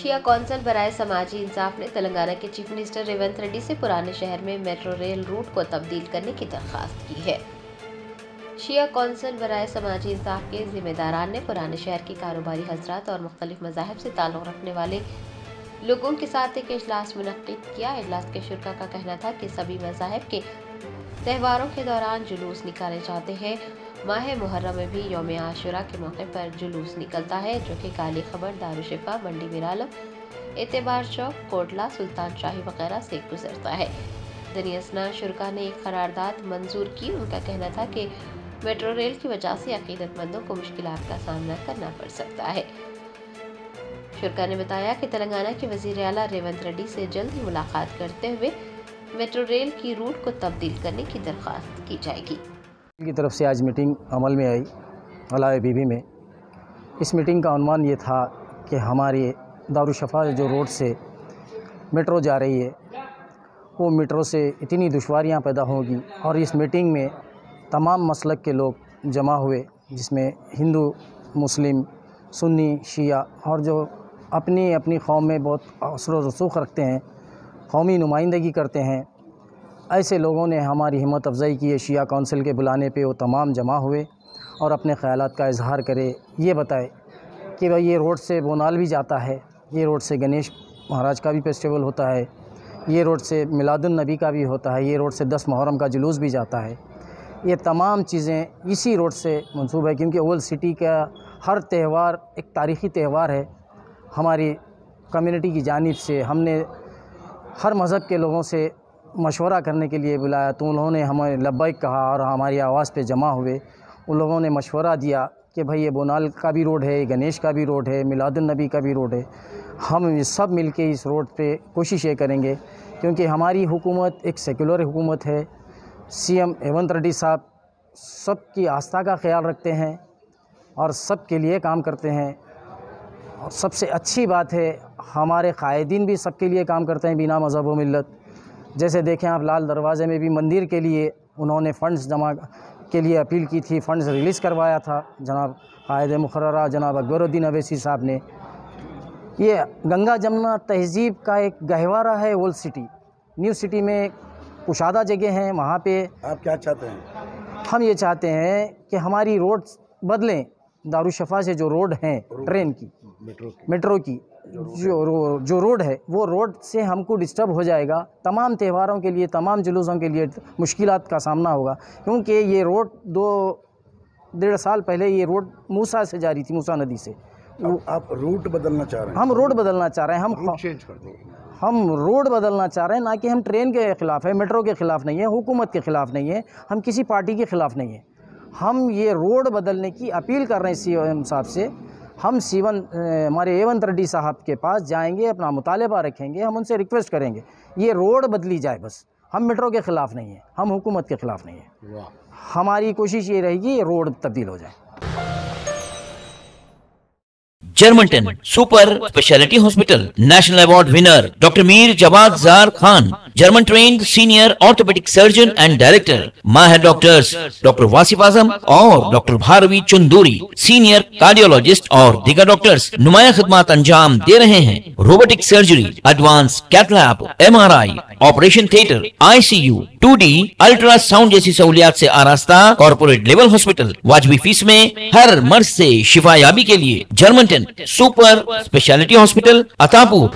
شیعہ council برائے سماجی انصاف نے تلنگانہ کے چیف منسٹر ریونت ریڈی سے پرانے شہر میں میٹرو ریل روٹ کو تبدیل کرنے کی درخواست کی ہے۔ شیعہ کونسل برائے سماجی انصاف کے ذمہ داران نے پرانے شہر کے کاروباری حضرات اور مختلف مذاہب سے تعلق رکھنے والے لوگوں کے ساتھ ایک اجلاس منعقد کیا۔ اجلاس کے شرکاء کا کہنا تھا کہ سبھی مذاہب کے تہواروں کے دوران جلوس نکالے جاتے ہیں۔ ماہ محرم میں بھی یوم عاشوراء کے موقع پر جلوس نکلتا ہے، جو کہ کالی خبر، دارالشفا، منڈی میرالم، اعتبار چوک، کوٹلہ، سلطان شاہی وغیرہ سے گزرتا ہے۔ دنی اسنا شرکاء نے ایک قرارداد منظور کی۔ ان کا کہنا تھا کہ میٹرو ریل کی وجہ سے عقیدت مندوں کو مشکلات کا سامنا کرنا پڑ سکتا ہے۔ شرکاء نے بتایا کہ تلنگانہ کے وزیر اعلیٰ ریونت ریڈی سے جلد ہی ملاقات کرتے ہوئے میٹرو ریل کی روٹ کو تبدیل کرنے کی درخواست کی جائے گی۔ کی طرف سے آج میٹنگ عمل میں آئی علائے بی بی میں۔ اس میٹنگ کا عنوان یہ تھا کہ ہماری دارالشفا جو روڈ سے میٹرو جا رہی ہے، وہ میٹرو سے اتنی دشواریاں پیدا ہوگی، اور اس میٹنگ میں تمام مسلک کے لوگ جمع ہوئے، جس میں ہندو، مسلم، سنی، شیعہ، اور جو اپنی اپنی قوم میں بہت اثر و رسوخ رکھتے ہیں، قومی نمائندگی کرتے ہیں، ایسے لوگوں نے ہماری ہمت افزائی کی ہے۔ شیعہ کونسل کے بلانے پہ وہ تمام جمع ہوئے اور اپنے خیالات کا اظہار کرے، یہ بتائے کہ بھائی یہ روڈ سے بونال بھی جاتا ہے، یہ روڈ سے گنیش مہاراج کا بھی فیسٹیول ہوتا ہے، یہ روڈ سے میلاد النبی کا بھی ہوتا ہے، یہ روڈ سے 10 محرم کا جلوس بھی جاتا ہے۔ یہ تمام چیزیں اسی روڈ سے منسوب ہے، کیونکہ اول سٹی کا ہر تہوار ایک تاریخی تہوار ہے۔ ہماری کمیونٹی کی جانب سے ہم نے ہر مذہب کے لوگوں سے مشورہ کرنے کے لیے بلایا، تو انہوں نے ہمیں لبیک کہا اور ہماری آواز پہ جمع ہوئے۔ ان لوگوں نے مشورہ دیا کہ بھائی یہ بونال کا بھی روڈ ہے، گنیش کا بھی روڈ ہے، میلاد النبی کا بھی روڈ ہے، ہم سب مل کے اس روڈ پہ کوششیں کریں گے، کیونکہ ہماری حکومت ایک سیکولر حکومت ہے۔ سی ایم ریونت ریڈی صاحب سب کی آستھا کا خیال رکھتے ہیں اور سب کے لیے کام کرتے ہیں، اور سب سے اچھی بات ہے ہمارے قائدین بھی سب کے لیے کام کرتے ہیں بنا مذہب و ملت۔ جیسے دیکھیں آپ لال دروازے میں بھی مندر کے لیے انہوں نے فنڈز جمع کے لیے اپیل کی تھی، فنڈز ریلیز کروایا تھا جناب قائد مقررہ جناب اکبر الدین اویسی صاحب نے۔ یہ گنگا جمنا تہذیب کا ایک گہوارہ ہے اولڈ سٹی۔ نیو سٹی میں کشادہ جگہ ہیں، وہاں پہ آپ کیا چاہتے ہیں؟ ہم یہ چاہتے ہیں کہ ہماری روڈ بدلیں۔ دارالشفا سے جو روڈ ہیں ٹرین کی، میٹرو کی جو روڈ ہے، وہ روڈ سے ہم کو ڈسٹرب ہو جائے گا، تمام تہواروں کے لیے، تمام جلوسوں کے لیے مشکلات کا سامنا ہوگا، کیونکہ یہ روڈ 2-1.5 سال پہلے یہ روڈ موسیٰ سے جاری تھی، موسیٰ ندی سے۔ آپ روٹ بدلنا چاہ رہے ہیں؟ ہم روڈ بدلنا چاہ رہے ہیں، ہم روڈ بدلنا چاہ رہے ہیں، نہ کہ ہم ٹرین کے خلاف ہیں، میٹرو کے خلاف نہیں ہیں، حکومت کے خلاف نہیں ہیں، ہم کسی پارٹی کے خلاف نہیں ہیں۔ ہم یہ روڈ بدلنے کی اپیل کر رہے ہیں سی ایم صاحب سے۔ ہم ہمارے ریونت ریڈی صاحب کے پاس جائیں گے، اپنا مطالبہ رکھیں گے، ہم ان سے ریکویسٹ کریں گے یہ روڈ بدلی جائے بس۔ ہم میٹرو کے خلاف نہیں ہیں، ہم حکومت کے خلاف نہیں ہیں، ہماری کوشش یہ رہے گی یہ روڈ تبدیل ہو جائے۔ جرمنٹن super specialty hospital national award winner doctor Mir Jawad Zar Khan, German trained senior orthopedic surgeon and director, ماہر ڈاکٹرز ڈاکٹر واصف اعظم اور doctor Bharavi Chanduri, senior cardiologist اور دیگر ڈاکٹرز نمایاں خدمات انجام دے رہے ہیں۔ Robotic surgery, advance cath lab, MRI، operation theatre, ICU، 2D ultrasound جیسی سہولیات سے آراستہ کارپوریٹ لیول ہاسپٹل، واجبی فیس میں ہر مرض سے شفا یابی کے لیے جرمنٹن سپر اسپیشلٹی ہاسپٹل، عطا پور۔